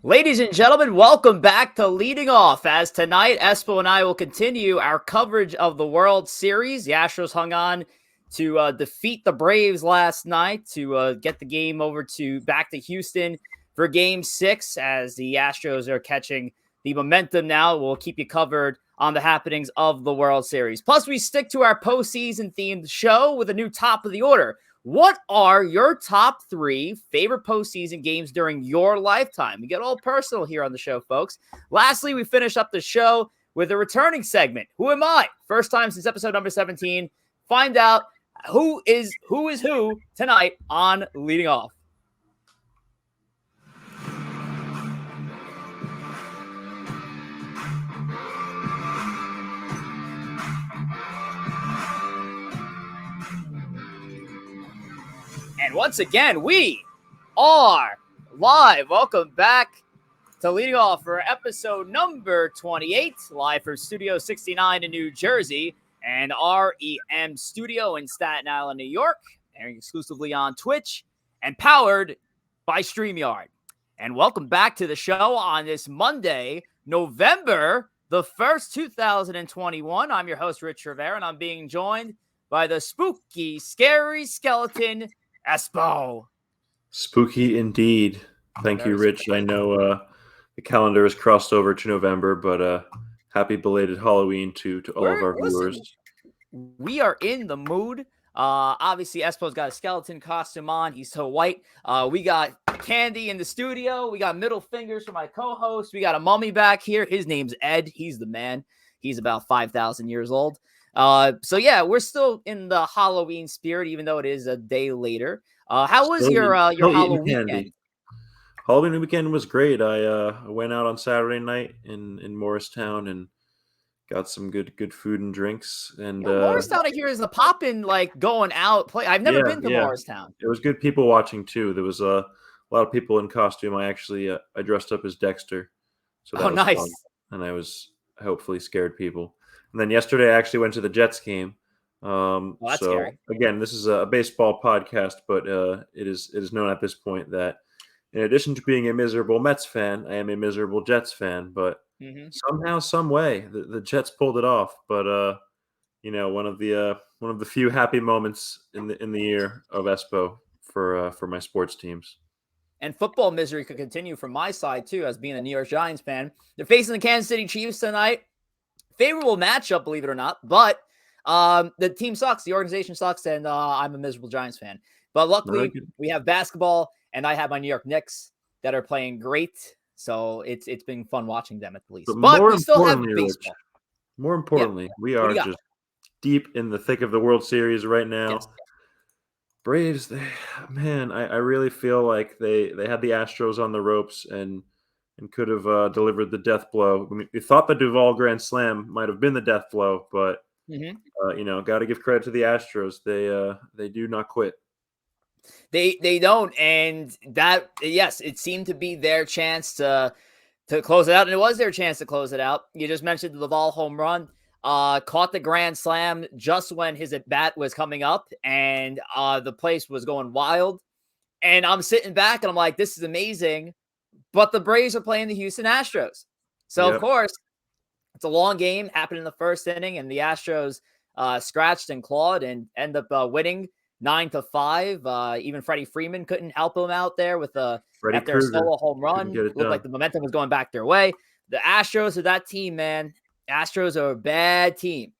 Ladies and gentlemen, welcome back to Leading Off. As tonight, ESPO and I will continue our coverage of the World Series. The Astros hung on to defeat the Braves last night to get the game back to Houston for Game 6, as the Astros are catching the momentum now. We'll keep you covered on the happenings of the World Series. Plus, we stick to our postseason themed show with a new top of the order. What are your top 3 favorite postseason games during your lifetime? We get all personal here on the show, folks. Lastly, we finish up the show with a returning segment. Who am I? First time since episode number 17. Find out who is who tonight on Leading Off. And once again, we are live. Welcome back to Leading Off for episode number 28, live from Studio 69 in New Jersey and REM Studio in Staten Island, New York, airing exclusively on Twitch and powered by StreamYard. And welcome back to the show on this Monday, November the 1st, 2021. I'm your host, Rich Rivera, and I'm being joined by the spooky, scary skeleton, ESPO. Spooky indeed. Thank you, Rich. Spooky. I know the calendar is crossed over to November, but happy belated Halloween to all of our viewers. We are in the mood. Obviously, ESPO's got a skeleton costume on. He's so white. We got candy in the studio. We got middle fingers for my co-host. We got a mummy back here. His name's Ed. He's the man. He's about 5,000 years old. So yeah, we're still in the Halloween spirit, even though it is a day later. How was your Halloween weekend? Halloween weekend was great. I went out on Saturday night in Morristown and got some good food and drinks. And Morristown, I hear, is a poppin', like, going out play. I've never been to Morristown. It was good people watching too. There was a lot of people in costume. I dressed up as Dexter, so that was nice. fun. And I hopefully scared people. And then yesterday, I actually went to the Jets game. That's scary. Again, this is a baseball podcast, but it is known at this point that in addition to being a miserable Mets fan, I am a miserable Jets fan. But somehow, some way, the Jets pulled it off. But one of the few happy moments in the year of ESPO for my sports teams. And football misery could continue from my side too, as being a New York Giants fan. They're facing the Kansas City Chiefs tonight. Favorable matchup, believe it or not, but the team sucks. The organization sucks, and I'm a miserable Giants fan. But luckily, we have basketball, and I have my New York Knicks that are playing great. So it's been fun watching them at least. But we still have baseball. More importantly, we are just deep in the thick of the World Series right now. Yes. Braves, I really feel like they had the Astros on the ropes and could have delivered the death blow. I mean, we thought the Duvall Grand Slam might have been the death blow, but got to give credit to the Astros. They do not quit. They don't, and that it seemed to be their chance to close it out, and it was their chance to close it out. You just mentioned the Duvall home run. Caught the Grand Slam just when his at bat was coming up, and the place was going wild. And I'm sitting back, and I'm like, "This is amazing." But the Braves are playing the Houston Astros. So, Of course, it's a long game. Happened in the first inning, and the Astros scratched and clawed and end up winning 9-5. Even Freddie Freeman couldn't help them out there with after a solo home run. It looked like the momentum was going back their way. The Astros are that team, man. Astros are a bad team.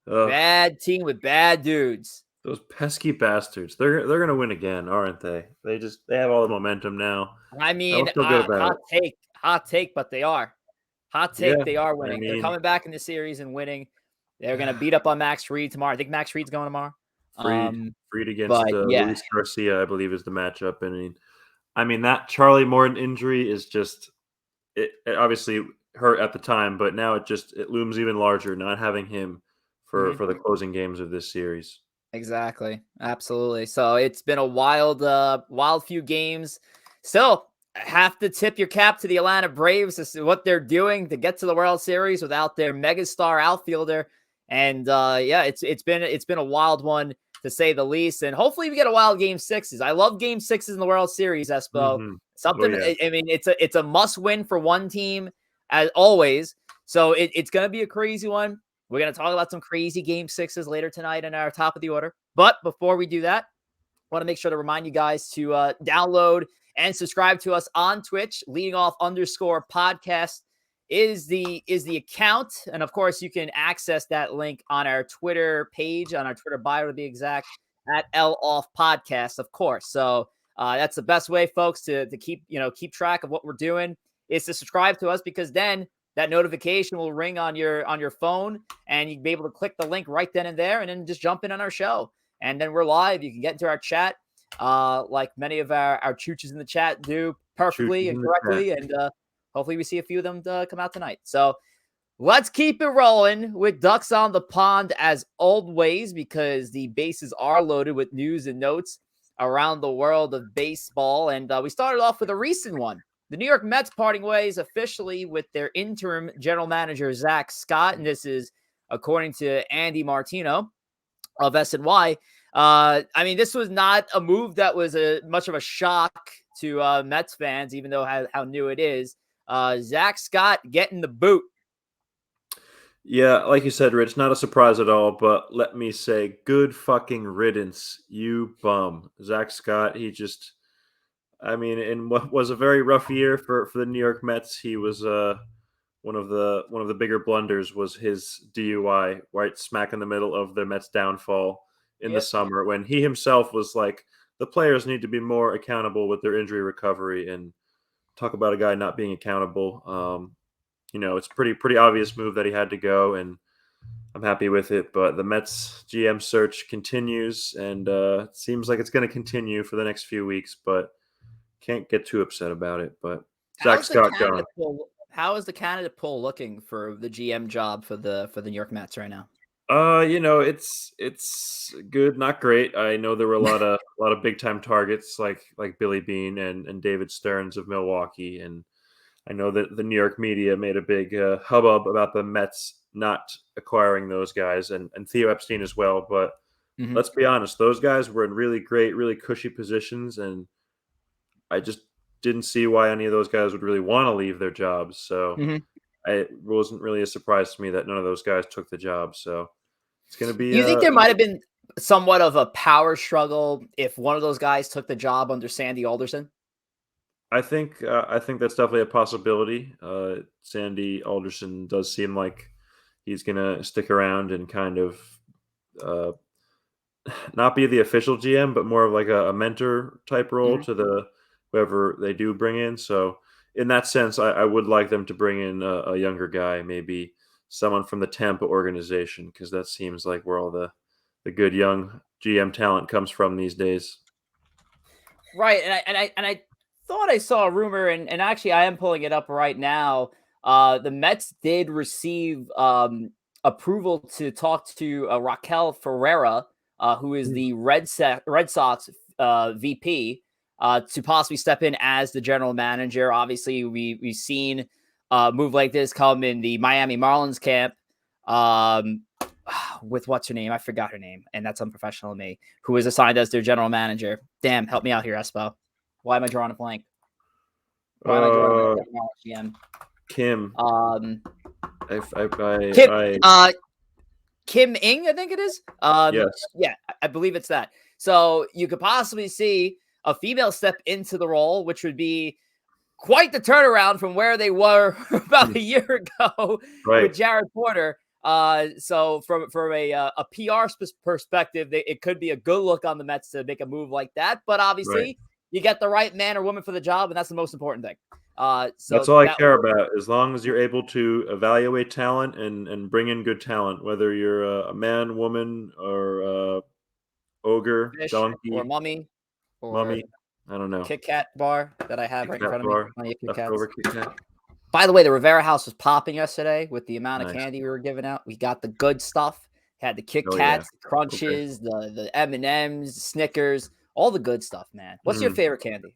Bad team with bad dudes. Those pesky bastards. They're going to win again, aren't they? They have all the momentum now. I mean, hot take, but they are. Hot take, they are winning. They're coming back in the series and winning. They're going to beat up on Max Fried tomorrow. I think Max Fried's going tomorrow. Fried against Luis Garcia, I believe, is the matchup. I mean that Charlie Morton injury is just it obviously hurt at the time, but now it looms even larger not having him for the closing games of this series. Exactly. Absolutely. So it's been a wild few games. Still, have to tip your cap to the Atlanta Braves as to what they're doing to get to the World Series without their megastar outfielder. And it's been a wild one to say the least. And hopefully we get a wild game 6s. I love game 6s in the World Series, ESPO. Something. yeah. I mean, it's a must win for one team as always. So it's going to be a crazy one. We're going to talk about some crazy game sixes later tonight in our top of the order. But before we do that, I want to make sure to remind you guys to download and subscribe to us on Twitch. Leadingoff_podcast is the account, and of course you can access that link on our Twitter page, on our Twitter bio to be exact, at LOFF Podcast, of course. So that's the best way, folks, to keep track of what we're doing is to subscribe to us, because then that notification will ring on your phone, and you'll be able to click the link right then and there, and then just jump in on our show. And then we're live. You can get into our chat, like many of our chooches in the chat do perfectly and correctly. And hopefully we see a few of them come out tonight. So let's keep it rolling with Ducks on the Pond as always, because the bases are loaded with news and notes around the world of baseball. And we started off with a recent one. The New York Mets parting ways officially with their interim general manager, Zach Scott. And this is according to Andy Martino of SNY. I mean, this was not a move that was much of a shock to Mets fans, even though how new it is. Zach Scott getting the boot. Yeah, like you said, Rich, not a surprise at all, but let me say, good fucking riddance, you bum. Zach Scott, I mean, in what was a very rough year for the New York Mets, he was one of the bigger blunders was his DUI, right smack in the middle of the Mets' downfall in the summer, when he himself was like, the players need to be more accountable with their injury recovery. And talk about a guy not being accountable. It's pretty obvious move that he had to go, and I'm happy with it. But the Mets GM search continues, and it seems like it's going to continue for the next few weeks. But can't get too upset about it. But Zach Scott gone. How is the candidate pool looking for the GM job for the New York Mets right now? It's good, not great. I know there were a lot of big time targets like Billy Beane and David Stearns of Milwaukee, and I know that the New York media made a big hubbub about the Mets not acquiring those guys, and Theo Epstein as well. But let's be honest, those guys were in really great, really cushy positions, and I just didn't see why any of those guys would really want to leave their jobs. So it wasn't really a surprise to me that none of those guys took the job. So it's going to be. You think there might have been somewhat of a power struggle if one of those guys took the job under Sandy Alderson? I think that's definitely a possibility. Sandy Alderson does seem like he's going to stick around and kind of not be the official GM, but more of like a mentor type role to the whoever they do bring in. So in that sense, I would like them to bring in a younger guy, maybe someone from the Tampa organization, because that seems like where all the good young GM talent comes from these days. Right, and I thought I saw a rumor, and actually I am pulling it up right now. The Mets did receive approval to talk to Raquel Ferreira, who is the Red Sox VP, to possibly step in as the general manager. Obviously, we've seen a move like this come in the Miami Marlins camp with what's her name? I forgot her name, and that's unprofessional of me, who was assigned as their general manager. Damn, help me out here, Espo. Why am I drawing a blank? Why am I drawing a blank? GM? Kim. Kim Ing, I think it is. Yes. Yeah, I believe it's that. So you could possibly see a female step into the role, which would be quite the turnaround from where they were about a year ago with Jared Porter. So from a PR perspective, it could be a good look on the Mets to make a move like that. But obviously, you get the right man or woman for the job, and that's the most important thing. So that's all I care about. As long as you're able to evaluate talent and bring in good talent, whether you're a man, woman, or ogre, fish, donkey, or mummy, or mummy. I don't know. Kit Kat bar that I have right in front of me. Leftover Kit Kat. By the way, the Rivera house was popping yesterday with the amount of candy we were giving out. We got the good stuff. Had the Kit Kats, the Crunches, the M&Ms, the Snickers, all the good stuff, man. What's your favorite candy?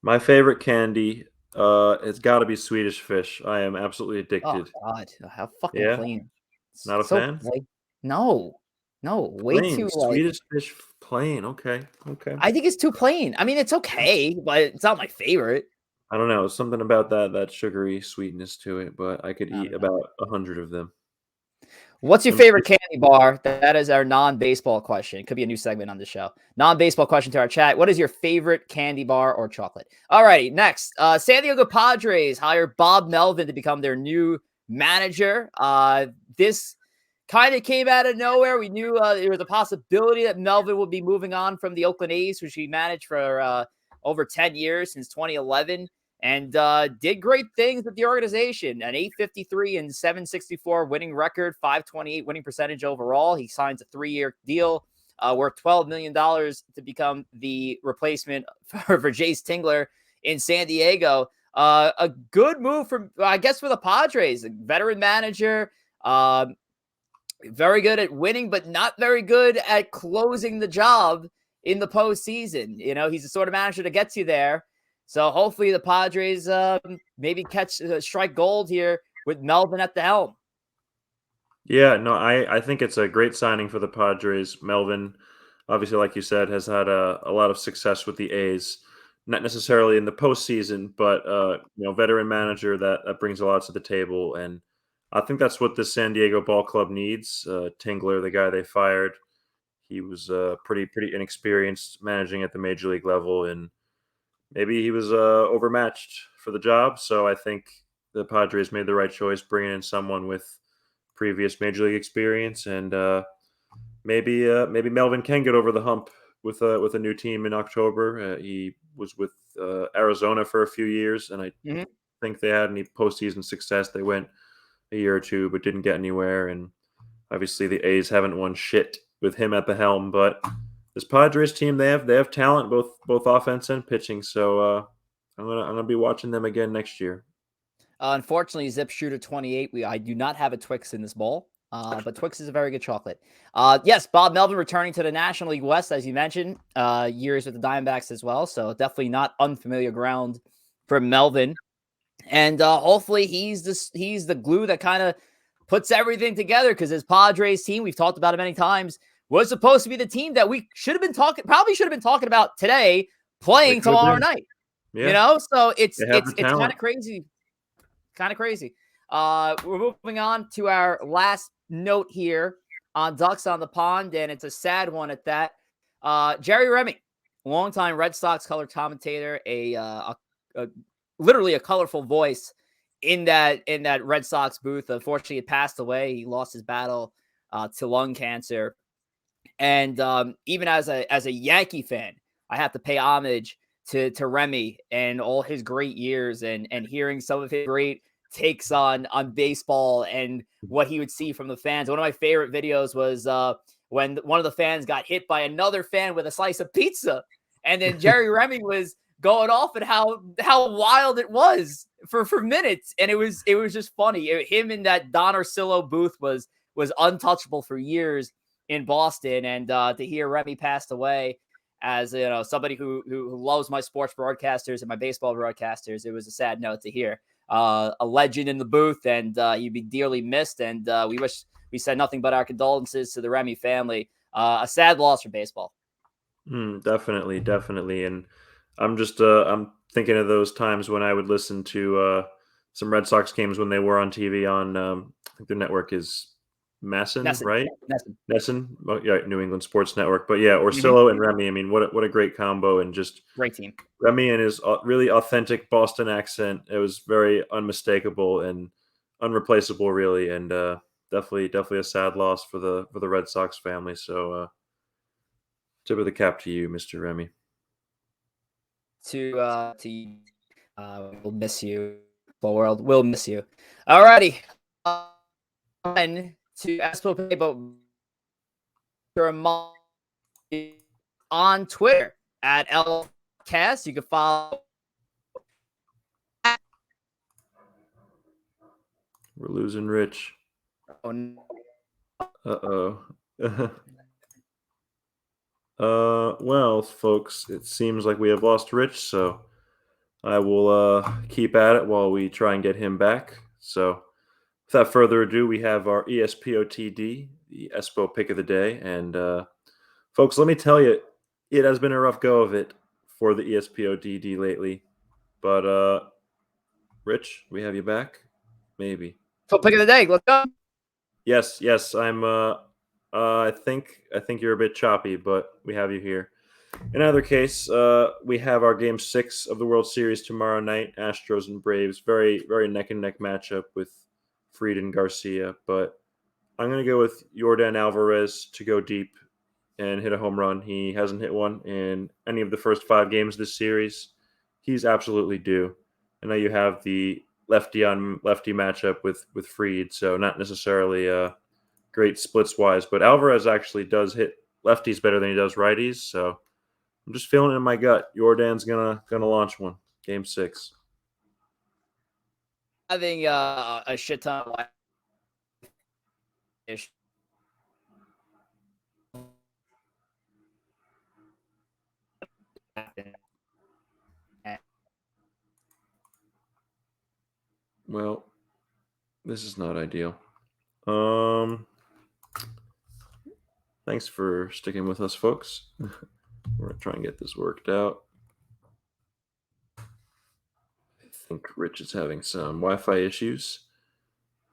My favorite candy, it's got to be Swedish Fish. I am absolutely addicted. Oh God, how fucking plain! Not a fan? No, way plain. too Swedish Fish plain. Okay. I think it's too plain. I mean, it's okay, but it's not my favorite. I don't know, something about that sugary sweetness to it, but I could I eat don't know. about 100 of them. What's your Let me favorite candy bar? That is our non-baseball question. It could be a new segment on the show. Non-baseball question to our chat. What is your favorite candy bar or chocolate? All righty, next. San Diego Padres hire Bob Melvin to become their new manager. This kind of came out of nowhere. We knew there was a possibility that Melvin would be moving on from the Oakland A's, which he managed for over 10 years since 2011. And did great things with the organization. An 853 and 764 winning record, 528 winning percentage overall. He signs a 3-year deal worth $12 million to become the replacement for Jace Tingler in San Diego. A good move for, I guess, for the Padres. A veteran manager, very good at winning, but not very good at closing the job in the postseason. You know, he's the sort of manager that gets you there. So hopefully the Padres maybe strike gold here with Melvin at the helm. Yeah, no, I think it's a great signing for the Padres. Melvin, obviously, like you said, has had a lot of success with the A's. Not necessarily in the postseason, but veteran manager that brings a lot to the table, and I think that's what the San Diego Ball Club needs. Tingler, the guy they fired, he was pretty inexperienced managing at the major league level, and maybe he was overmatched for the job. So I think the Padres made the right choice, bringing in someone with previous major league experience, and maybe Melvin can get over the hump with a new team in October. He was with Arizona for a few years, and I Mhm. think they had any postseason success. They went a year or two, but didn't get anywhere. And obviously, the A's haven't won shit with him at the helm. But this Padres team, they have talent, both offense and pitching. So I'm gonna be watching them again next year. Unfortunately, Zip Shooter 28. I do not have a Twix in this bowl, but Twix is a very good chocolate. Yes, Bob Melvin returning to the National League West, as you mentioned, years with the Diamondbacks as well. So definitely not unfamiliar ground for Melvin. And hopefully he's the glue that kind of puts everything together, because his Padres team, we've talked about it many times, was supposed to be the team that we probably should have been talking about today, They playing could have tomorrow been, night. You yeah. know, so They have it's the it's kind talent. of crazy. Kind of crazy. We're moving on to our last note here on Ducks on the Pond, and it's a sad one at that. Jerry Remy, longtime Red Sox color commentator, a literally a colorful voice in that Red Sox booth. Unfortunately, he passed away. He lost his battle to lung cancer, and even as a Yankee fan, I have to pay homage to Remy and all his great years, and hearing some of his great takes on baseball and what he would see from the fans. One of my favorite videos was when one of the fans got hit by another fan with a slice of pizza, and then Jerry Remy was going off at how wild it was for minutes, and it was just funny. Him in that Don Orsillo booth was untouchable for years in Boston, and to hear Remy passed away, as somebody who loves my sports broadcasters and my baseball broadcasters, it was a sad note to hear. A legend in the booth, and he'd be dearly missed. And we said nothing but our condolences to the Remy family. A sad loss for baseball. Definitely, definitely, and I'm thinking of those times when I would listen to some Red Sox games when they were on TV on I think the network is Masson, Nesson, right? Nesson. Nesson, oh, yeah, New England Sports Network. But yeah, Mm-hmm. Orsillo and Remy. I mean, what a great combo, and just Great team. Remy and his really authentic Boston accent. It was very unmistakable and unreplaceable, really, and definitely a sad loss for the Red Sox family. So tip of the cap to you, Mr. Remy. To we'll miss you. The world will miss you. Alrighty. On to ESPO but on Twitter at LCast. You can follow. We're losing Rich. Uh-oh. Well, folks, it seems like we have lost Rich, so I will keep at it while we try and get him back. So, without further ado, we have our ESPOTD, the ESPO pick of the day, and folks, let me tell you, it has been a rough go of it for the ESPOTD lately. But Rich, we have you back? Maybe. So pick of the day. Let's go. Yes. I'm. I think you're a bit choppy, but we have you here. In either case, we have our Game 6 of the World Series tomorrow night. Astros and Braves. Very neck and neck matchup with Fried and Garcia. But I'm going to go with Yordan Alvarez to go deep and hit a home run. He hasn't hit one in any of the first 5 games of this series. He's absolutely due. I know you have the lefty on lefty matchup with Fried, so not necessarily great splits wise, but Alvarez actually does hit lefties better than he does righties. So I'm just feeling it in my gut. Jordan's gonna launch one. Game 6. Having a shit ton of ish. Well, this is not ideal. Thanks for sticking with us, folks. We're gonna try and get this worked out. I think Rich is having some Wi-Fi issues.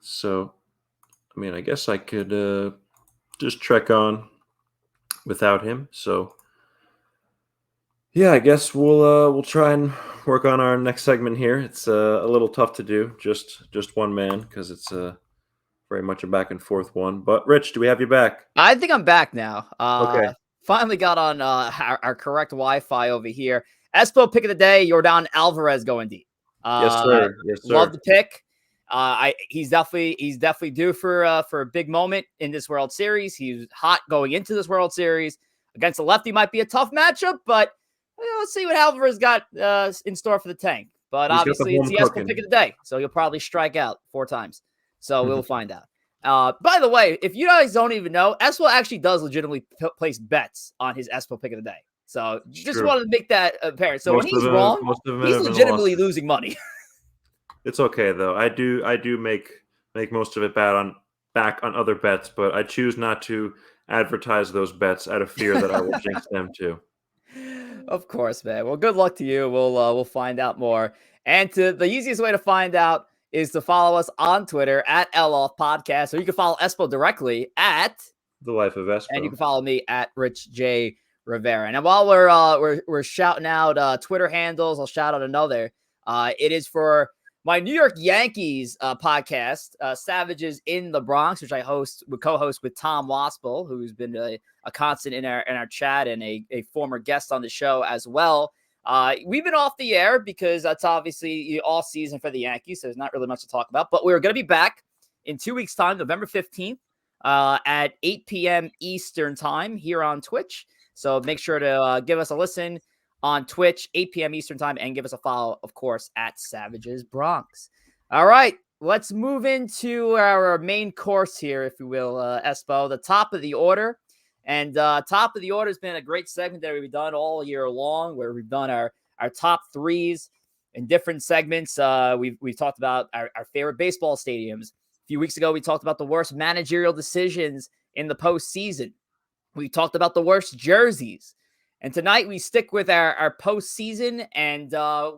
So, I mean, I guess I could just trek on without him. So, yeah, I guess we'll try and work on our next segment here. It's a little tough to do, just one man, because it's very much a back and forth one. But Rich, do we have you back? I think I'm back now. Okay. Finally got on our correct Wi-Fi over here. ESPO pick of the day, Yordan Alvarez going deep. Yes, sir. Yes, sir. Love the pick. He's definitely due for a big moment in this World Series. He's hot going into this World Series. Against a lefty might be a tough matchup, but let's see what Alvarez got in store for the tank. But obviously, it's the ESPO pick of the day, so he'll probably strike out 4 times. So we'll find out. By the way, if you guys don't even know, ESPO actually does legitimately place bets on his ESPO pick of the day. So just wanted to make that apparent. So when he's wrong, he's legitimately losing money. It's okay though. I do make most of it back on other bets, but I choose not to advertise those bets out of fear that I will jinx them too. Of course, man. Well, good luck to you. We'll find out more. And the easiest way to find out is to follow us on Twitter at LOF Podcast, or you can follow ESPO directly at The Life of ESPO, and you can follow me at Rich J Rivera. And while we're shouting out Twitter handles, I'll shout out another. It is for my New York Yankees podcast, Savages in the Bronx, which I co-host with Tom Waspel, who's been a constant in our chat and a former guest on the show as well. We've been off the air because that's obviously all season for the Yankees, so there's not really much to talk about. But we're going to be back in 2 weeks' time, November 15th, at 8 p.m. Eastern time here on Twitch. So make sure to give us a listen on Twitch, 8 p.m. Eastern time, and give us a follow, of course, at Savages Bronx. All right, let's move into our main course here, if you will, Espo, the top of the order. And top of the order has been a great segment that we've done all year long, where we've done our top threes in different segments. We've talked about our favorite baseball stadiums. A few weeks ago, we talked about the worst managerial decisions in the postseason. We talked about the worst jerseys. And tonight we stick with our postseason, and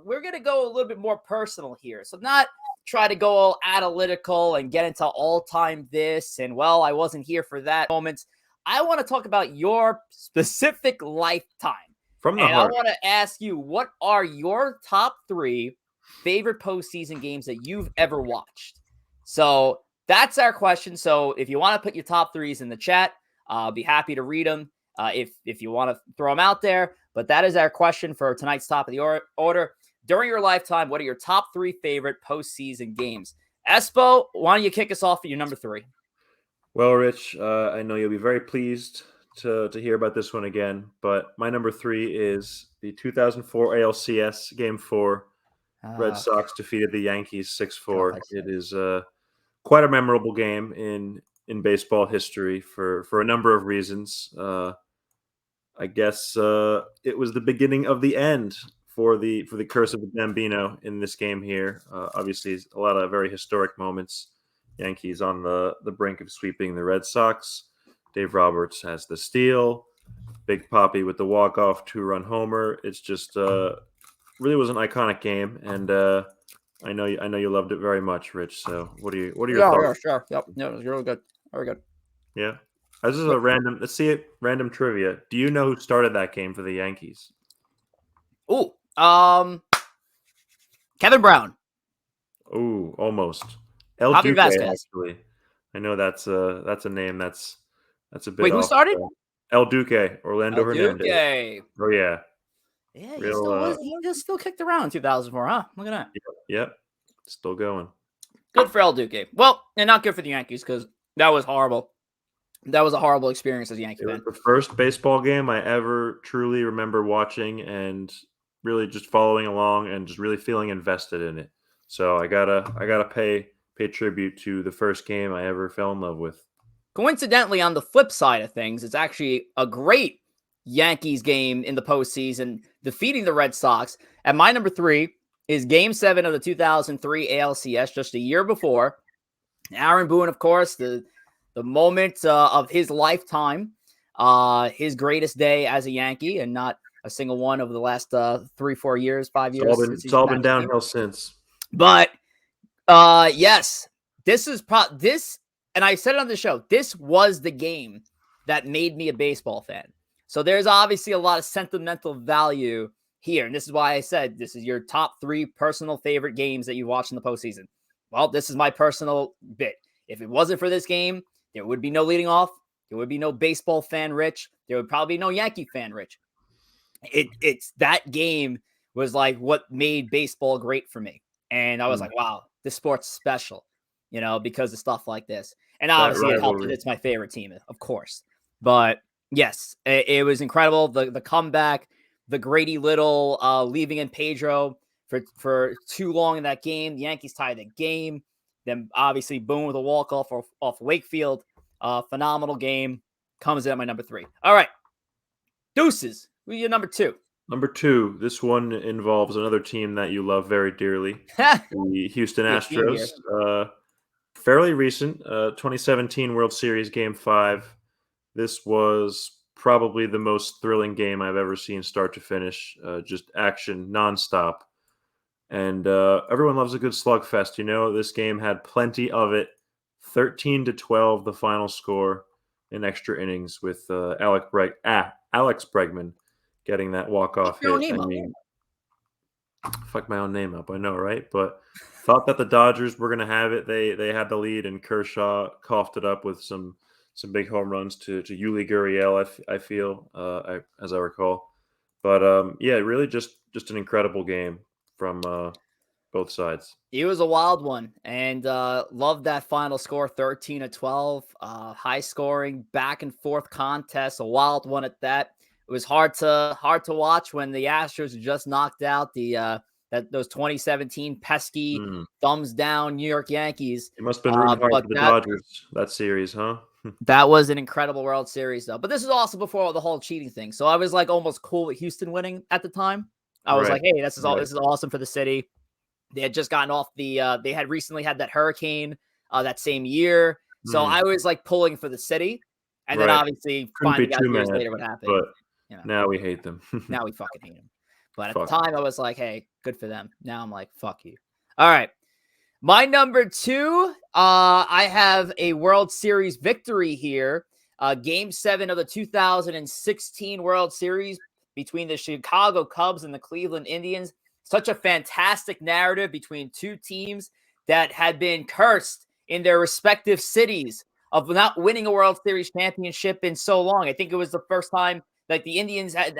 we're going to go a little bit more personal here. So not try to go all analytical and get into all-time this and, well, I wasn't here for that moments. I want to talk about your specific lifetime. From the heart. I want to ask you, what are your top 3 favorite postseason games that you've ever watched? So that's our question. So if you want to put your top 3s in the chat, I'll be happy to read them if you want to throw them out there. But that is our question for tonight's top of the order. During your lifetime, what are your top 3 favorite postseason games? Espo, why don't you kick us off for your number 3? Well, Rich, I know you'll be very pleased to hear about this one again, but my number 3 is the 2004 ALCS Game 4. Red Sox defeated the Yankees 6-4. It is quite a memorable game in baseball history for a number of reasons. I guess it was the beginning of the end for the curse of the Bambino in this game here. Obviously, a lot of very historic moments. Yankees on the brink of sweeping the Red Sox. Dave Roberts has the steal. Big Papi with the walk-off 2-run homer. It's just really was an iconic game, and I know you loved it very much, Rich. So what are your Yeah, thoughts? yeah, sure. Yep. No, it was really good. Very good. Yeah. This is a random. Let's see it. Random trivia. Do you know who started that game for the Yankees? Ooh, Kevin Brown, Oh, almost. El Javi Duque, Vasquez. actually. I know that's a name that's a bit Wait, who off. started? El Duque, Orlando El Hernandez. Duque. Oh yeah, Yeah, he real. still was. He just still kicked around in 2004, huh? Look at that. Yep, still going. Good for El Duque. Well, and not good for the Yankees because that was horrible. That was a horrible experience as a Yankee It was fan. the first baseball game I ever truly remember watching and really just following along and just really feeling invested in it. So I gotta pay tribute to the first game I ever fell in love with. Coincidentally, on the flip side of things, it's actually a great Yankees game in the postseason, defeating the Red Sox. At my number 3 is Game 7 of the 2003 ALCS, just a year before. Aaron Boone, of course, the moment of his lifetime, his greatest day as a Yankee, and not a single one over the last 3-4 years, 5 years since It's he's all back been in the game. downhill since. But yes, this is this, and I said it on the show. This was the game that made me a baseball fan. So there's obviously a lot of sentimental value here, and this is why I said this is your top 3 personal favorite games that you watched in the postseason. Well, this is my personal bit. If it wasn't for this game, there would be no leading off. There would be no baseball fan Rich. There would probably be no Yankee fan Rich. It's that game was like what made baseball great for me. And I was like, wow, this sport's special, because of stuff like this. And That obviously it helped that rivalry. it's my favorite team, of course. But yes, it was incredible. The comeback, the Grady Little leaving in Pedro for too long in that game. The Yankees tied the game. Then obviously Boone with a walk-off off Wakefield. Phenomenal game. Comes in at my number 3. All right. Deuces. Who's your number 2? Number 2, this one involves another team that you love very dearly, the Houston See a theme here. Astros. Fairly recent, 2017 World Series Game 5. This was probably the most thrilling game I've ever seen start to finish. Just action nonstop. And everyone loves a good slugfest. This game had plenty of it. 13-12, the final score in extra innings with Alex Bregman getting that walk-off Your own hit. I name up. mean, fuck my own name up, I know, right? But thought that the Dodgers were going to have it. They had the lead, and Kershaw coughed it up with some big home runs to Yuli Gurriel, I feel, as I recall. But yeah, really just an incredible game from both sides. It was a wild one, and loved that final score, 13-12. High scoring, back and forth contest, a wild one at that. It was hard to watch when the Astros just knocked out those 2017 pesky thumbs down New York Yankees. It must have been rooting hard But for the Dodgers that series, huh? that was an incredible World Series, though. But this is also before the whole cheating thing, so I was like almost cool with Houston winning at the time. I was Right. like, hey, this is Right. this is awesome for the city. They had just gotten off they had recently had that hurricane that same year. So I was like pulling for the city. And then Right. obviously Couldn't be finding out too years mad, later what happened. but You know, now we hate them. now we fucking hate them. But at Fuck. the time I was like, hey, good for them. Now I'm like, fuck you. All right. My number 2, I have a World Series victory here. Game 7 of the 2016 World Series between the Chicago Cubs and the Cleveland Indians. Such a fantastic narrative between two teams that had been cursed in their respective cities of not winning a World Series championship in so long. I think it was the first time like the Indians hadn't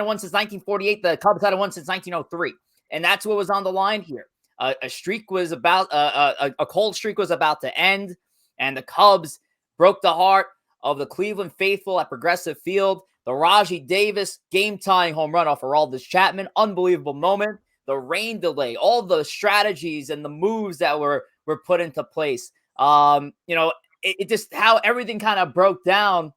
won since 1948. The Cubs hadn't won since 1903. And that's what was on the line here. A streak was about a cold streak was about to end, and the Cubs broke the heart of the Cleveland faithful at Progressive Field. The Rajai Davis game-tying home run off of Aroldis Chapman, unbelievable moment. The rain delay, all the strategies and the moves that were put into place. It just how everything kind of broke down.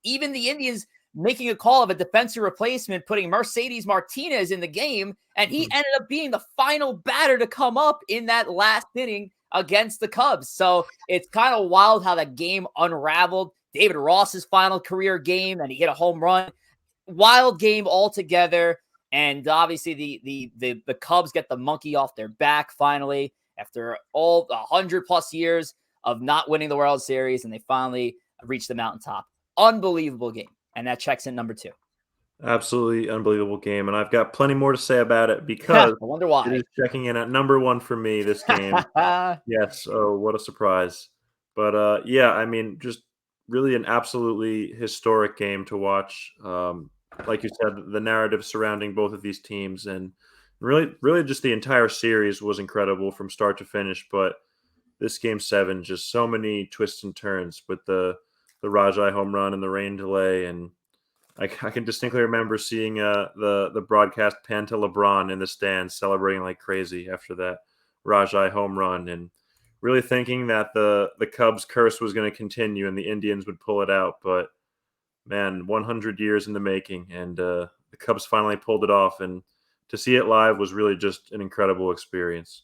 Even the Indians making a call of a defensive replacement, putting Mercedes Martinez in the game, and he ended up being the final batter to come up in that last inning against the Cubs. So it's kind of wild how that game unraveled. David Ross's final career game, and he hit a home run. Wild game altogether. And obviously the Cubs get the monkey off their back finally after all 100+ years of not winning the World Series, and they finally reach the mountaintop. Unbelievable game. And that checks in number 2. Absolutely unbelievable game, and I've got plenty more to say about it I because wonder it why. is checking in at number 1 for me this game. Yes, oh, what a surprise. But, yeah, I mean, just really an absolutely historic game to watch. Like you said, the narrative surrounding both of these teams and really just the entire series was incredible from start to finish, but this game 7, just so many twists and turns with the Rajai home run and the rain delay, and I can distinctly remember seeing the broadcast pan to LeBron in the stands celebrating like crazy after that Rajai home run, and really thinking that the Cubs curse was going to continue and the Indians would pull it out. But man, 100 years in the making, and the Cubs finally pulled it off. And to see it live was really just an incredible experience.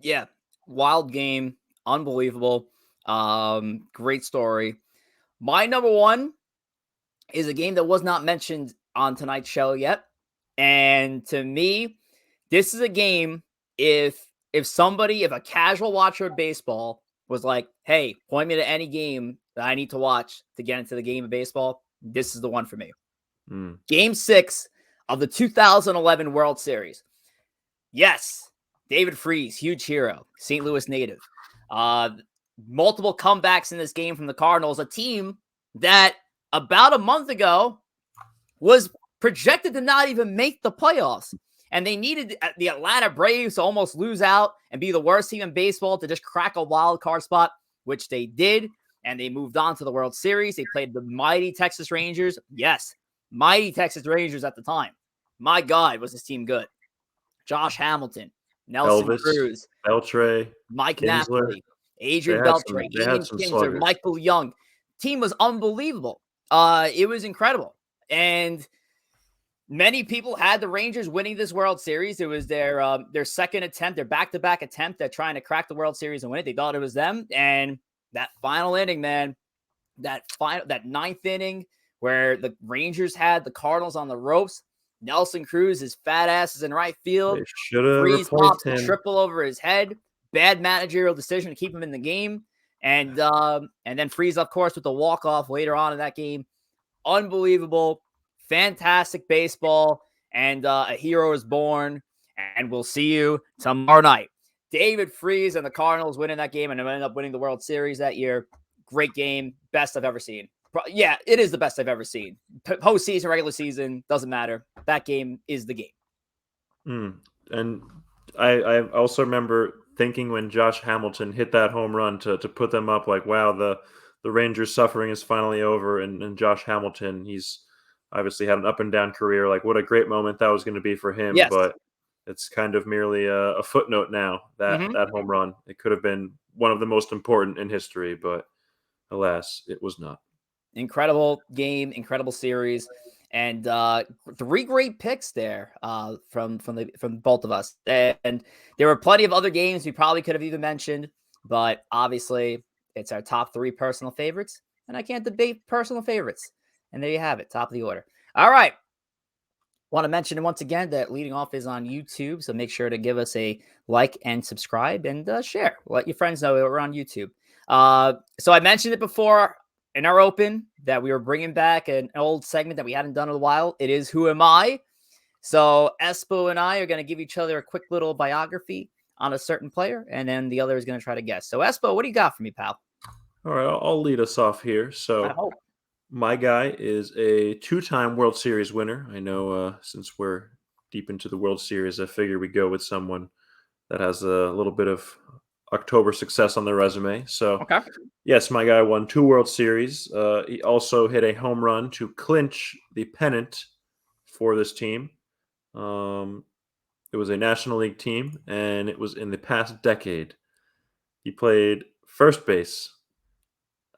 Yeah, wild game, unbelievable. Great story. My number 1 is a game that was not mentioned on tonight's show yet. And to me, this is a game if a casual watcher of baseball was like, "Hey, point me to any game that I need to watch to get into the game of baseball," this is the one for me. Mm. Game 6 of the 2011 World Series. Yes, David Freese, huge hero, St. Louis native. Uh, Multiple comebacks in this game from the Cardinals, a team that about a month ago was projected to not even make the playoffs. And they needed the Atlanta Braves to almost lose out and be the worst team in baseball to just crack a wild card spot, which they did. And they moved on to the World Series. They played the mighty Texas Rangers. Yes, mighty Texas Rangers at the time. My God, was this team good. Josh Hamilton, Nelson Elvis, Cruz, Beltre, Mike Kinsler, Napoli, Adrian Beltre, they had Ian some Kinsler, sluggers. Michael Young. Team was unbelievable. It was incredible. And many people had the Rangers winning this World Series. It was their second attempt, their back-to-back attempt at trying to crack the World Series and win it. They thought it was them. And that final inning, man, that 9th inning where the Rangers had the Cardinals on the ropes. Nelson Cruz, his fat ass is in right field. They should have Freeze replaced pops the him. triple over his head. Bad managerial decision to keep him in the game. And then Freeze, of course, with the walk-off later on in that game. Unbelievable, fantastic baseball, and a hero is born. And we'll see you tomorrow night. David Freeze and the Cardinals winning that game and ended up winning the World Series that year. Great game, best I've ever seen. Yeah, it is the best I've ever seen. Postseason, regular season, doesn't matter. That game is the game. And I also remember thinking when Josh Hamilton hit that home run to put them up, like, wow, the Rangers' suffering is finally over. And Josh Hamilton, he's obviously had an up and down career. Like, what a great moment that was going to be for him. Yes. But it's kind of merely a footnote now, that home run. It could have been one of the most important in history, but alas, it was not. Incredible game, incredible series, and 3 great picks there from both of us. And there were plenty of other games we probably could have even mentioned, but obviously it's our top 3 personal favorites, and I can't debate personal favorites. And there you have it, top of the order. All right. Want to mention once again that Leading Off is on YouTube, so make sure to give us a like and subscribe and share. Let your friends know that we're on YouTube. So I mentioned it before in our open that we were bringing back an old segment that we hadn't done in a while. It is Who Am I? So ESPO and I are going to give each other a quick little biography on a certain player, and then the other is going to try to guess. So ESPO, what do you got for me, pal? All right, I'll lead us off here. I So hope. my guy is a 2-time World Series winner. I know since we're deep into the World Series, I figure we go with someone that has a little bit of October success on their resume. So, Okay. yes, my guy won 2 World Series. He also hit a home run to clinch the pennant for this team. It was a National League team, and it was in the past decade. He played first base.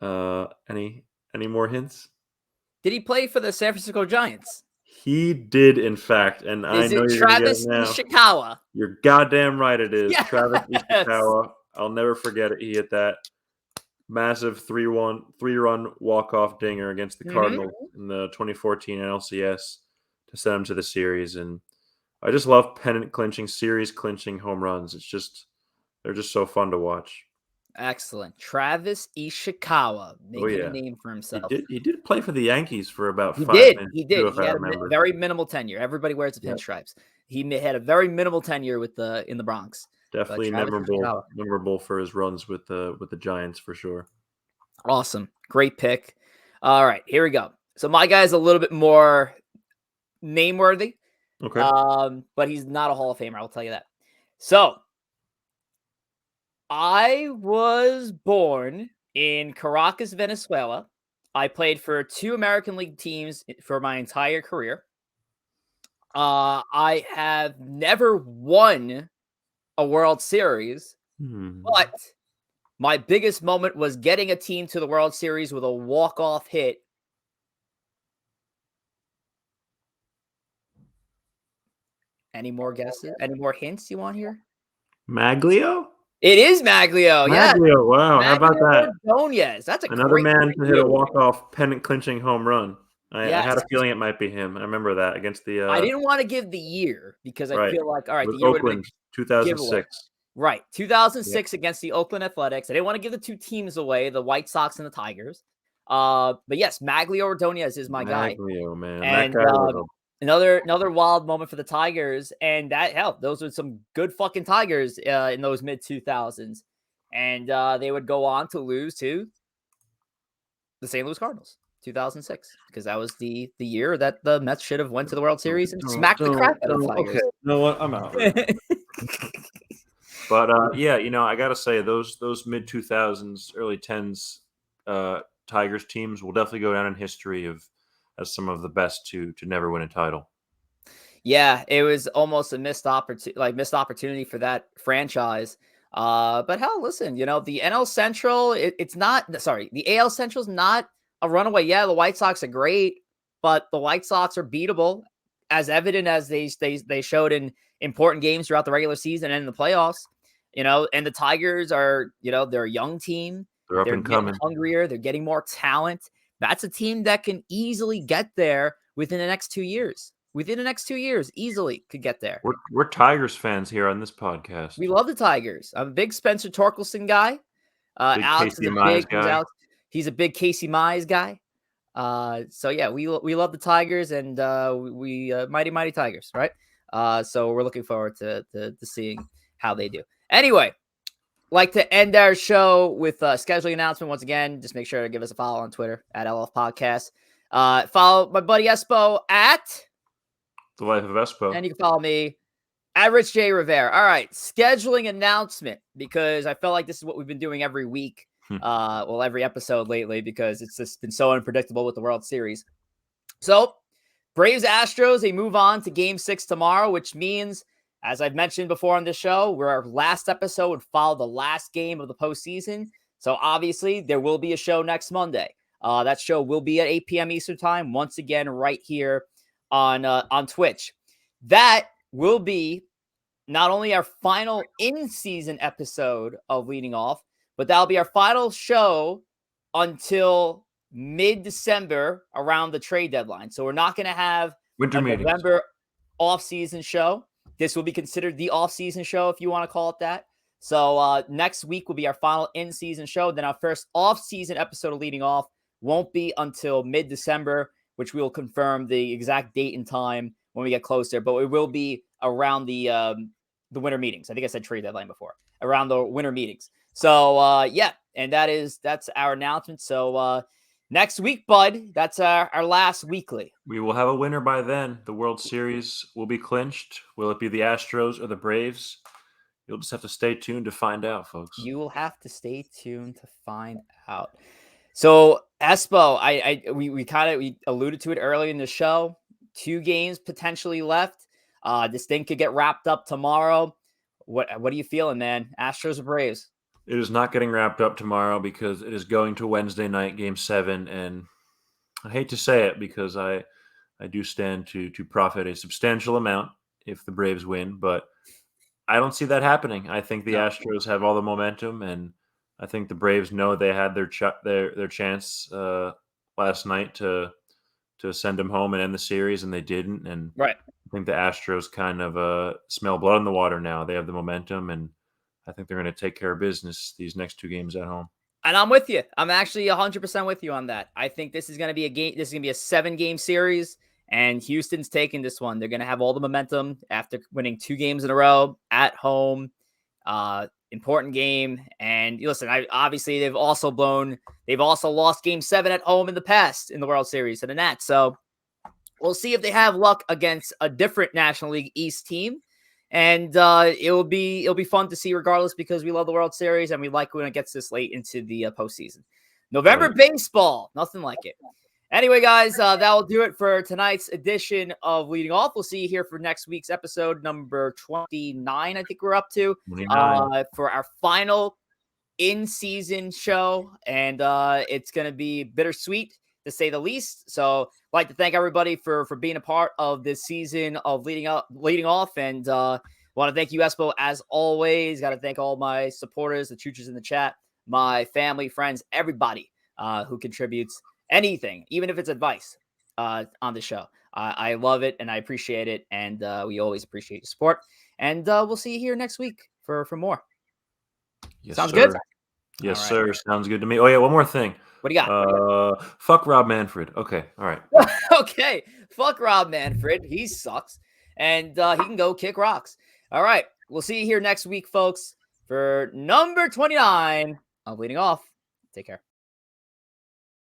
Any more hints? Did he play for the San Francisco Giants? He did, in fact, and I Is know it you're gonna get it Travis now. Ishikawa? You're goddamn right it is. Yes. Travis Ishikawa. I'll never forget it. He hit that massive 3-run walk-off dinger against the Cardinals in the 2014 NLCS to send them to the series. And I just love pennant clinching, series clinching home runs. They're just so fun to watch. Excellent. Travis Ishikawa Oh making a yeah, name for himself. he did play for the Yankees for about He 5 did. minutes He too, did. if He I had a remember. very minimal tenure. Everybody wears the Yep. pinstripes. Had a very minimal tenure with in the Bronx. But Definitely Travis Ishikawa, memorable for his runs with the Giants for sure. awesome, great pick. All right, here we go. So my guy's a little bit more name worthy, Okay. but he's not a Hall of Famer. I'll tell you that. So I was born in Caracas, Venezuela. I played for 2 American League teams for my entire career. I have never won a World Series, but my biggest moment was getting a team to the World Series with a walk-off hit. Any more guesses? Any more hints you want here? Maglio? It is Maglio. Yeah, Maglio, wow, how about Maglio that? Ordonez. That's a Another great man for to hit a you. walk-off pennant-clinching home run. I Yes. had a feeling it might be him. I remember that against I the didn't want to give the year because I right. feel like, all It right, was the year would have been Oakland, a giveaway. 2006. Right. Yep. 2006 against the Oakland Athletics. I didn't want to give the 2 teams away, the White Sox and the Tigers. But yes, Maglio Ordonez is my guy. Maglio, man. That And guy was another wild moment for the Tigers. And those were some good fucking Tigers in those mid 2000s. And they would go on to lose to the St. Louis Cardinals. 2006, because that was the year that the Mets should have went to the World Series and smacked the crap out of the Tigers. Okay, you know what? I'm out. But yeah, I gotta say those mid 2000s, early 10s Tigers teams will definitely go down in history as some of the best to never win a title. Yeah, it was almost a missed opportunity for that franchise. But hell, listen, the NL Central, it's not sorry, the AL Central's not a runaway. Yeah, the White Sox are great, but the White Sox are beatable, as evident as they showed in important games throughout the regular season and in the playoffs. And the Tigers are, they're a young team. They're up They're and getting coming. hungrier. They're getting more talent. That's a team that can easily get there within the next 2 years. Within the next 2 years, easily could get there. We're Tigers fans here on this podcast. We love the Tigers. I'm a big Spencer Torkelson guy. Big Alex Casey is a Mize big guy. he's a big Casey Mize guy. So yeah, we love the Tigers, and we mighty Tigers, right? So we're looking forward to seeing how they do. Anyway, like to end our show with a scheduling announcement once again. Just make sure to give us a follow on Twitter at LF Podcast. Follow my buddy Espo at The Life of Espo. and you can follow me at Rich J. Rivera. All right, scheduling announcement, because I felt like this is what we've been doing every week. Every episode lately, because it's just been so unpredictable with the World Series. So, Braves Astros, they move on to Game 6 tomorrow, which means, as I've mentioned before on this show, where our last episode would follow the last game of the postseason. So, obviously, there will be a show next Monday. That show will be at 8 p.m. Eastern Time, once again, right here on Twitch. That will be not only our final in-season episode of Leading Off, but that'll be our final show until mid-December around the trade deadline. So we're not going to have Winter a meetings. November off-season show. This will be considered the off-season show, if you want to call it that. So next week will be our final in-season show. Then our first off-season episode of Leading Off won't be until mid-December, which we will confirm the exact date and time when we get closer. But it will be around the winter meetings. I think I said trade deadline before. Around the winter meetings. So yeah, and that's our announcement. So next week, bud, that's our last weekly. We will have a winner by then. The World Series will be clinched. Will it be the Astros or the Braves? You'll just have to stay tuned to find out, folks. You will have to stay tuned to find out. So Espo, we alluded to it earlier in the show. 2 games potentially left. This thing could get wrapped up tomorrow. What are you feeling, man? Astros or Braves? It is not getting wrapped up tomorrow because it is going to Wednesday night, Game 7, and I hate to say it because I do stand to profit a substantial amount if the Braves win, but I don't see that happening. I think the Astros have all the momentum, and I think the Braves know they had their chance last night to send them home and end the series, and they didn't. And right, I think the Astros kind of smell blood in the water now. They have the momentum, and I think they're going to take care of business these next 2 games at home. And I'm with you. I'm actually 100% with you on that. I think this is going to be a game. This is going to be a 7-game series, and Houston's taking this one. They're going to have all the momentum after winning 2 games in a row at home. Important game. And listen, obviously they've also lost Game 7 at home in the past in the World Series to the Nats. So we'll see if they have luck against a different National League East team. And it'll be fun to see regardless, because we love the World Series and we like when it gets this late into the postseason. November baseball, nothing like it. Anyway, guys, that will do it for tonight's edition of Leading Off. We'll see you here for next week's episode number 29. I think we're up to for our final in-season show, and it's going to be bittersweet to say the least. So I'd like to thank everybody for being a part of this season of leading off, and want to thank you, ESPO, as always. Got to thank all my supporters, the choochers in the chat, my family, friends, everybody who contributes anything, even if it's advice on the show. I love it and I appreciate it, and we always appreciate your support. And we'll see you here next week for more. Yes, Sounds sir. good? Yes, sir. Sounds good to me. Oh, yeah, one more thing. What do you got? Fuck Rob Manfred. Okay, all right. Okay, fuck Rob Manfred. He sucks, and he can go kick rocks. All right, we'll see you here next week, folks, for number 29 of Leading Off. Take care.